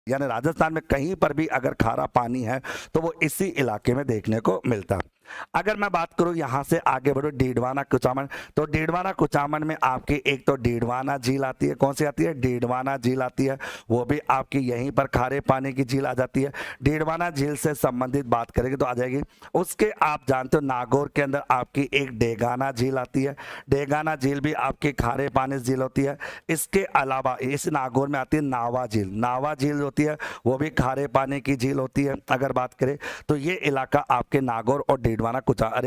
यानी राजस्थान में कहीं पर भी अगर खारा पानी है तो वो इसी इलाके में देखने को मिलता है। अगर मैं बात करूं यहां से आगे बढ़ो डीडवाना कुचामन, तो डीडवाना कुचामन में आपकी एक तो डीडवाना झील आती है। कौन सी आती है? डीडवाना झील आती है, वो भी आपकी यहीं पर खारे पानी की झील आ जाती है। डीडवाना झील से संबंधित बात करेंगे तो आ जाएगी। उसके आप जानते हो नागौर के अंदर आपकी एक डेगाना झील आती है। डेगाना झील भी आपकी खारे पानी झील होती है। इसके अलावा इस नागौर में आती है नावा झील। नावा झील होती है वो भी खारे पानी की झील होती है। अगर बात करें तो ये इलाका आपके नागौर और डीडवाना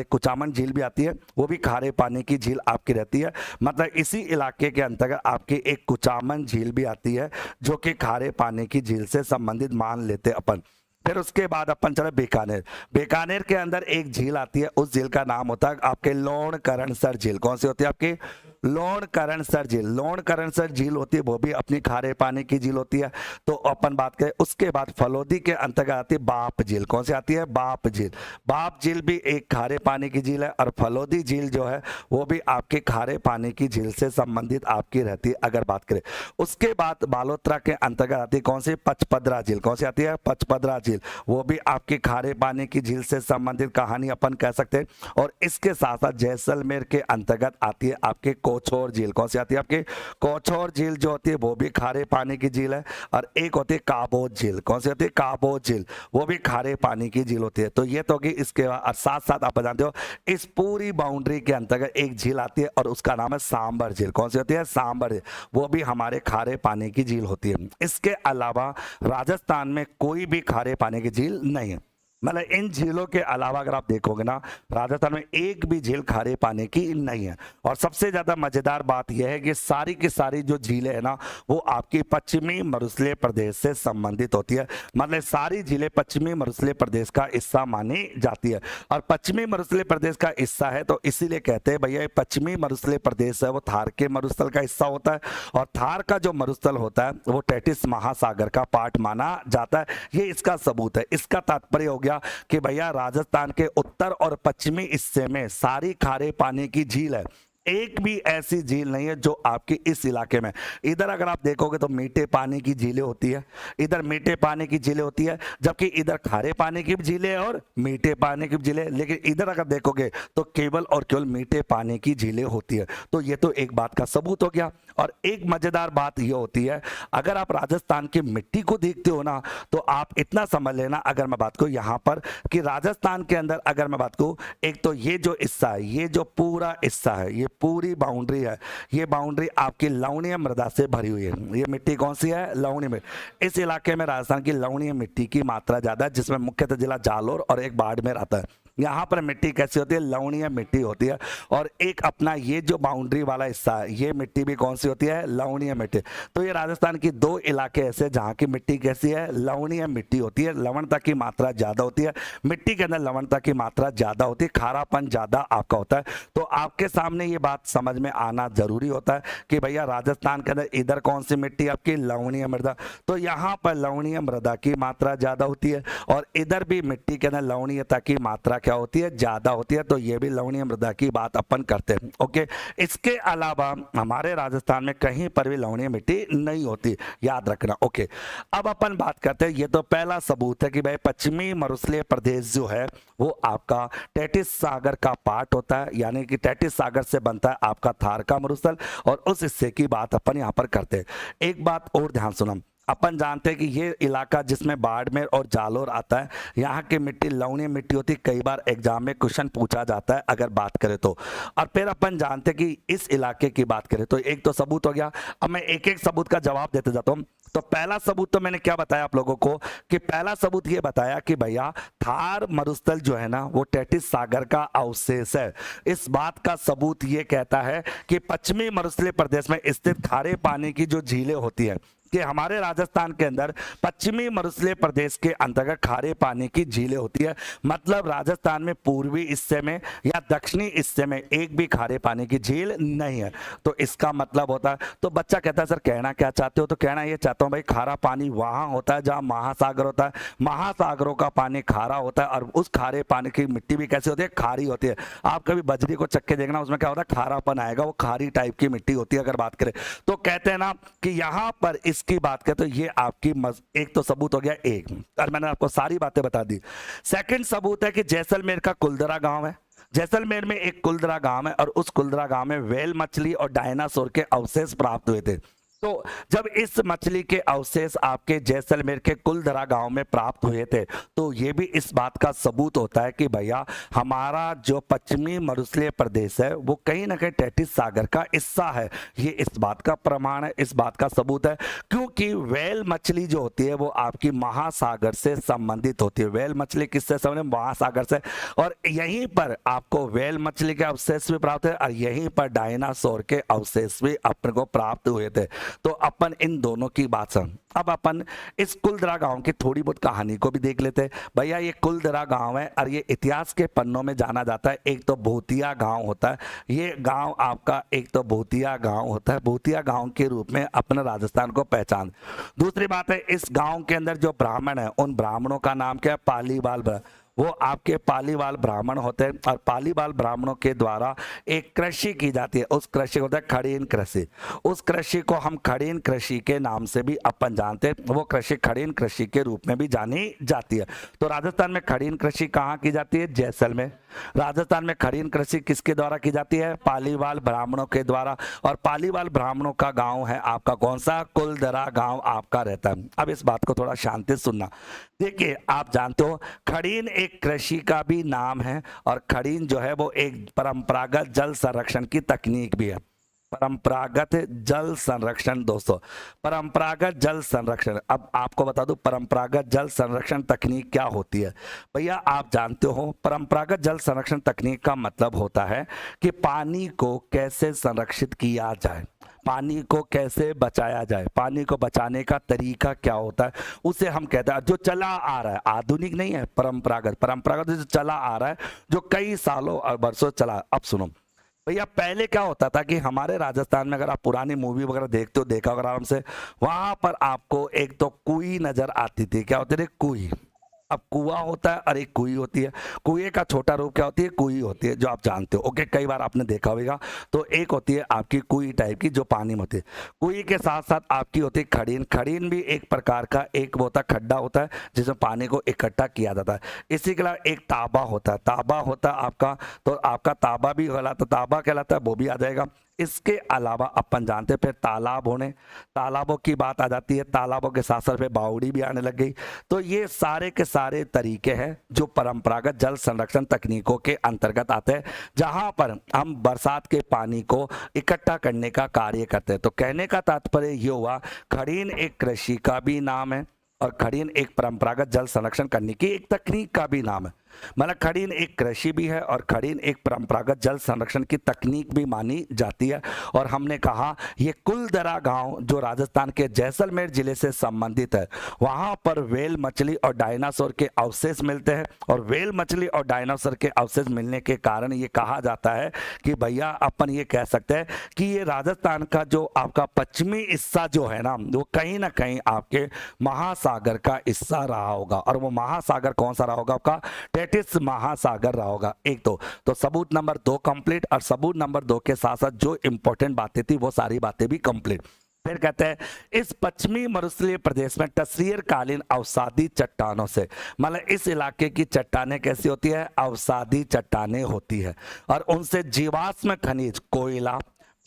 कुचामन झील भी आती है, वो भी खारे पानी की झील आपकी रहती है। मतलब इसी इलाके के अंतर्गत आपकी एक कुचामन झील भी आती है जो कि खारे पानी की झील से संबंधित मान लेते अपन। फिर उसके बाद अपन चले बीकानेर। बीकानेर के अंदर एक झील आती है, उस झील का नाम होता है आपके लोणकरणसर झील। कौन सी होती है आपकी? लोणकरणसर झील। लोणकरणसर झील होती है वो भी अपनी खारे पानी की झील होती है। तो अपन बात करें उसके बाद फलोदी के अंतर्गत आती है बाप झील। कौन सी आती है? बाप झील। बाप झील भी एक खारे पानी की झील है और फलोदी झील जो है वो भी आपके खारे पानी की झील से संबंधित आपकी रहती है। अगर बात करें उसके बाद बालोतरा के अंतर्गत आती है कौन सी? पचपदरा झील। कौन सी आती है? पचपदरा झील। वो भी आपके खारे पानी की झील से संबंधित कहानी अपन कह सकते हैं। और इसके साथ साथ जैसलमेर के अंतर्गत आती है आपके कोछोर झील। कौन सी आती है आपकी? कोछोर झील जो होती है वो भी खारे पानी की झील है। और एक होती है काबोज झील। कौन सी होती है? काबोज झील। वो भी खारे पानी की झील होती है। तो ये तो होगी। इसके बाद साथ साथ आप जानते हो इस पूरी बाउंड्री के अंतर्गत एक झील आती है और उसका नाम है सांबर झील। कौन सी होती है? सांबर झील। वो भी हमारे खारे पानी की झील होती है। इसके अलावा राजस्थान में कोई भी खारे पानी की झील नहीं है। मतलब इन झीलों के अलावा अगर आप देखोगे ना राजस्थान में एक भी झील खारे पानी की नहीं है। और सबसे ज्यादा मजेदार बात यह है कि सारी की सारी जो झीलें है ना वो आपकी पश्चिमी मरुस्थलीय प्रदेश से संबंधित होती है। मतलब सारी झीलें पश्चिमी मरुस्थलीय प्रदेश का हिस्सा मानी जाती है। और पश्चिमी मरुस्थलीय प्रदेश का हिस्सा है तो इसीलिए कहते हैं भैया पश्चिमी मरुस्थलीय प्रदेश है वो थार के मरुस्थल का हिस्सा होता है। और थार का जो मरुस्थल होता है वो टेटिस महासागर का पार्ट माना जाता है। ये इसका सबूत है। इसका तात्पर्य हो गया कि भैया राजस्थान के उत्तर और पश्चिमी हिस्से में सारी खारे पानी की झील है। एक भी ऐसी झील नहीं है जो आपके इस इलाके में। इधर अगर आप देखोगे तो मीठे पानी की झीलें होती है, इधर मीठे पानी की झीलें होती है, जबकि इधर खारे पानी की झीलें और मीठे पानी की झीलें। लेकिन इधर अगर देखोगे तो केवल और केवल मीठे पानी की झीलें होती है। तो ये तो एक बात का सबूत हो गया। और एक मजेदार बात ये होती है अगर आप राजस्थान की मिट्टी को देखते हो ना तो आप इतना समझ लेना। अगर मैं बात करूं यहां पर कि राजस्थान के अंदर अगर मैं बात करूं एक तो ये जो हिस्सा है, ये जो पूरा हिस्सा है, ये पूरी बाउंड्री है, ये बाउंड्री आपकी लवणीय मृदा से भरी हुई है। ये मिट्टी कौन सी है? लवणीय में। इस इलाके में राजस्थान की लवणीय मिट्टी की मात्रा ज्यादा है जिसमें मुख्यतः जिला जालोर और एक बाड़मेर आता है। यहाँ पर मिट्टी कैसी होती है? लवणीय मिट्टी होती है। और एक अपना ये जो बाउंड्री वाला हिस्सा है ये मिट्टी भी कौन सी होती है? लवणीय मिट्टी। तो ये राजस्थान की दो इलाके ऐसे जहाँ की मिट्टी कैसी है? लवणीय मिट्टी होती है। लवणता की मात्रा ज्यादा होती है, मिट्टी के अंदर लवणता की मात्रा ज्यादा होती है, खारापन ज्यादा आपका होता है। तो आपके सामने ये बात समझ में आना जरूरी होता है कि भैया राजस्थान के अंदर इधर कौन सी मिट्टी आपकी? लवणीय मृदा। तो यहाँ पर लवणीय मृदा की मात्रा ज्यादा होती है और इधर भी मिट्टी के अंदर लवणीयता की मात्रा क्या होती है? ज्यादा होती है। तो ये भी लवणीय मृदा की बात अपन करते हैं। ओके, इसके अलावा हमारे राजस्थान में कहीं पर भी लवणीय मिट्टी नहीं होती, याद रखना। ओके, अब अपन बात करते हैं। ये तो पहला सबूत है कि भाई पश्चिमी मरुस्थलीय प्रदेश जो है वो आपका टेटिस सागर का पार्ट होता है, यानी कि टेटिस सागर से बनता है आपका थार का मरुस्थल। और उस हिस्से की बात अपन यहाँ पर करते हैं। एक बात और ध्यान सुनो, अपन जानते हैं कि ये इलाका जिसमें बाड़मेर और जालोर आता है यहाँ की मिट्टी लवणीय मिट्टी होती है। कई बार एग्जाम में क्वेश्चन पूछा जाता है अगर बात करें तो। और फिर अपन जानते हैं कि इस इलाके की बात करें तो एक तो सबूत हो गया। अब मैं एक एक सबूत का जवाब देते जाता हूँ। तो पहला सबूत तो मैंने क्या बताया आप लोगों को कि पहला सबूत ये बताया कि भैया थार मरुस्थल जो है ना वो टेटिस सागर का अवशेष है। इस बात का सबूत ये कहता है कि पश्चिमी मरुस्थलीय प्रदेश में स्थित खारे पानी की जो झीलें होती है कि हमारे राजस्थान के अंदर पश्चिमी मरुस्थलीय प्रदेश के अंतर्गत खारे पानी की झीलें होती है। मतलब राजस्थान में पूर्वी हिस्से में या दक्षिणी हिस्से में एक भी खारे पानी की झील नहीं है। तो इसका मतलब होता है, तो बच्चा कहता है सर कहना क्या चाहते हो? तो कहना ये चाहता हूं भाई खारा पानी वहां होता है जहां महासागर होता है, महासागरों का पानी खारा होता है और उस खारे पानी की मिट्टी भी कैसी होती है? खारी होती है। आप कभी बजरी को चक्के देखना, उसमें क्या होता है? खारापन आएगा, वो खारी टाइप की मिट्टी होती है। अगर बात करें तो कहते हैं ना कि यहाँ पर इस इसकी बात करें तो ये आपकी एक तो सबूत हो गया एक, और मैंने आपको सारी बातें बता दी। सेकंड सबूत है कि जैसलमेर का कुलदरा गांव है। जैसलमेर में एक कुलदरा गांव है और उस कुलदरा गांव में व्हेल मछली और डायनासोर के अवशेष प्राप्त हुए थे। तो जब इस मछली के अवशेष आपके जैसलमेर के कुलदरा गांव में प्राप्त हुए थे, तो ये भी इस बात का सबूत होता है कि भैया हमारा जो पश्चिमी मरुस्थलीय प्रदेश है वो कहीं ना कहीं टेथिस सागर का हिस्सा है। ये इस बात का प्रमाण है, इस बात का सबूत है, क्योंकि व्हेल मछली जो होती है वो आपकी महासागर से संबंधित होती है। व्हेल मछली किससे संबंधित? महासागर से। और यहीं पर आपको व्हेल मछली के अवशेष भी प्राप्त है और यहीं पर डायनासोर के अवशेष भी अपने को प्राप्त हुए थे। तो अपन इन दोनों की बात सुन, अब अपन इस कुलदरा गांव की थोड़ी बहुत कहानी को भी देख लेते हैं। भैया ये कुलदरा गांव है और ये इतिहास के पन्नों में जाना जाता है। एक तो भूतिया गांव होता है, ये गांव आपका एक तो भूतिया गांव होता है, भूतिया गांव के रूप में अपने राजस्थान को पहचान। दूसरी बात है, इस गांव के अंदर जो ब्राह्मण है उन ब्राह्मणों का नाम क्या है? पालीवाल। वो आपके पालीवाल ब्राह्मण होते हैं और पालीवाल ब्राह्मणों के द्वारा एक कृषि की जाती है, उस कृषि को होता है खड़ीन कृषि। उस कृषि को हम खड़ीन कृषि के नाम से भी अपन जानते हैं, वो कृषि खड़ीन कृषि के रूप में भी जानी जाती है। तो राजस्थान में खड़ीन कृषि कहाँ की जाती है? जैसलमेर। राजस्थान में खड़ीन कृषि किसके द्वारा की जाती है? पालीवाल ब्राह्मणों के द्वारा। और पालीवाल ब्राह्मणों का गांव है आपका कौन सा? कुलदरा गांव आपका रहता है। अब इस बात को थोड़ा शांति से सुनना। देखिए, आप जानते हो खड़ीन एक कृषि का भी नाम है और खड़ीन जो है वो एक परंपरागत जल संरक्षण की तकनीक भी है। परंपरागत जल संरक्षण दोस्तों, परंपरागत जल संरक्षण। अब आपको बता दूं परंपरागत जल संरक्षण तकनीक क्या होती है। भैया आप जानते हो परंपरागत जल संरक्षण तकनीक का मतलब होता है कि पानी को कैसे संरक्षित किया जाए, पानी को कैसे बचाया जाए, पानी को बचाने का तरीका क्या होता है, उसे हम कहते हैं जो चला आ रहा है, आधुनिक नहीं है, परंपरागत। परंपरागत जो चला आ रहा है, जो कई सालों और बरसों चला। अब सुनो भैया, पहले क्या होता था कि हमारे राजस्थान में अगर आप पुरानी मूवी वगैरह देखते हो, देखा अगर आराम से, वहां पर आपको एक तो कुई नजर आती थी। क्या होती थी? कुई। अब कुआं होता है और एक कुई होती है। कुएं का छोटा रूप क्या होती है? कुई होती है, जो आप जानते हो। ओके, कई बार आपने देखा होगा। तो एक होती है आपकी कुई टाइप की जो पानी में होती है। कुई के साथ साथ आपकी होती है खड़ीन। खड़ीन भी एक प्रकार का एक होता है, खड्डा होता है जिसमें पानी को इकट्ठा किया जाता है। इसी के अलावा एक ताबा होता है। ताबा होता है आपका, तो आपका ताबा भी कहलाता, ताबा कहलाता है, वो भी आ जाएगा। इसके अलावा अपन जानते हैं फिर तालाब होने, तालाबों की बात आ जाती है। तालाबों के साथ साथ बावड़ी भी आने लग गई। तो ये सारे के सारे तरीके हैं जो परंपरागत जल संरक्षण तकनीकों के अंतर्गत आते हैं, जहां पर हम बरसात के पानी को इकट्ठा करने का कार्य करते हैं। तो कहने का तात्पर्य ये हुआ, खड़ीन एक कृषि का भी नाम है और खड़ीन एक परंपरागत जल संरक्षण करने की एक तकनीक का भी नाम है। मतलब खड़ीन एक कृषि भी है और खड़ीन एक परंपरागत जल संरक्षण की तकनीक भी मानी जाती है। और हमने कहा ये कुलदरा गांव जो राजस्थान के जैसलमेर जिले से संबंधित है, वहां पर व्हेल मछली और डायनासोर के अवशेष मिलते हैं। और व्हेल मछली और डायनासोर के अवशेष मिलने के कारण ये कहा जाता है कि भैया अपन ये कह सकते हैं कि ये राजस्थान का जो आपका पश्चिमी हिस्सा जो है ना, वो कहीं ना कहीं आपके महासागर का हिस्सा रहा होगा। और वो महासागर कौन सा रहा होगा? आपका टेथिस महासागर रहा होगा। एक तो सबूत नंबर 2 कंप्लीट, और सबूत नंबर 2 के साथ साथ जो इंपॉर्टेंट बातें थी वो सारी बातें भी कंप्लीट। फिर कहते हैं इस पश्चिमी मरुस्थलीय प्रदेश में टसीर कालीन अवसादी चट्टानों से, मतलब इस इलाके की चट्टानें कैसी होती है? अवसादी चट्टानें होती है। और उनसे जीवाश्म खनिज, कोयला,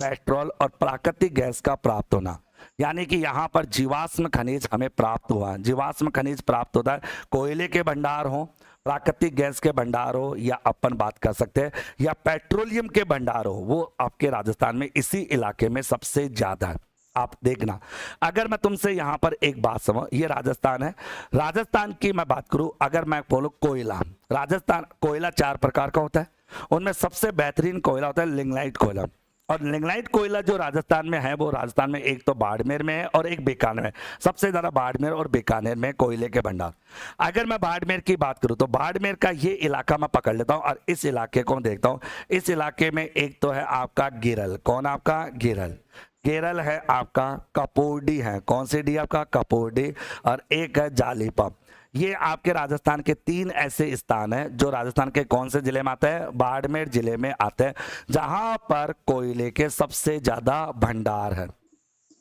पेट्रोल और प्राकृतिक गैस का प्राप्त होना, यानी कि यहाँ पर जीवाश्म खनिज हमें प्राप्त हुआ। जीवाश्म खनिज प्राप्त होता है, कोयले के भंडार हो, प्राकृतिक गैस के भंडार हो, या अपन बात कर सकते हैं या पेट्रोलियम के भंडार हो, वो आपके राजस्थान में इसी इलाके में सबसे ज्यादा है। आप देखना, अगर मैं तुमसे यहाँ पर एक बात समझ, ये राजस्थान है, राजस्थान की मैं बात करूं, अगर मैं बोलूं कोयला, राजस्थान कोयला 4 प्रकार का होता है। उनमें सबसे बेहतरीन कोयला होता है लिग्नाइट कोयला। और लिग्नाइट कोयला जो राजस्थान में है, वो राजस्थान में एक तो बाड़मेर में है और एक बीकानेर में। सबसे ज्यादा बाड़मेर और बीकानेर में कोयले के भंडार। अगर मैं बाड़मेर की बात करूं तो बाड़मेर का ये इलाका मैं पकड़ लेता हूं और इस इलाके को देखता हूं। इस इलाके में एक तो है आपका गिरल, कौन आपका? गिरल। केरल है आपका, कपोडी है, कौन सी डी? आपका कपोडी। और एक है जालीपा। ये आपके राजस्थान के 3 ऐसे स्थान हैं जो राजस्थान के कौन से जिले में आते हैं? बाड़मेर जिले में आते हैं, जहां पर कोयले के सबसे ज्यादा भंडार है।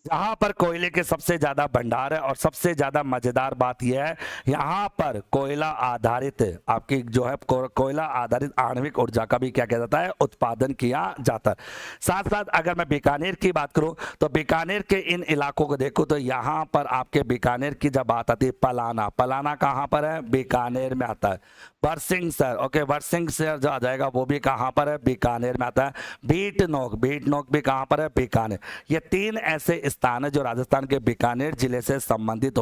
जहां पर कोयले के सबसे ज्यादा भंडार है और सबसे ज्यादा मजेदार बात यह है यहाँ पर कोयला आधारित आपकी जो है कोयला आधारित आणविक ऊर्जा का भी क्या किया जाता है, उत्पादन किया जाता है। साथ साथ अगर मैं बीकानेर की बात करूं तो बीकानेर के इन इलाकों को देखो तो यहाँ पर आपके बीकानेर की जब बात आती है, पलाना, पलाना कहाँ पर है, बीकानेर में आता है। बरसिंहसर, ओके, बरसिंहसर जो आ जाएगा वो भी कहाँ पर है, बीकानेर में आता है। बीटनोक, बीटनोक भी कहाँ पर है, बीकानेर। ये तीन ऐसे स्थान है जो राजस्थान के बीकानेर जिले से संबंधित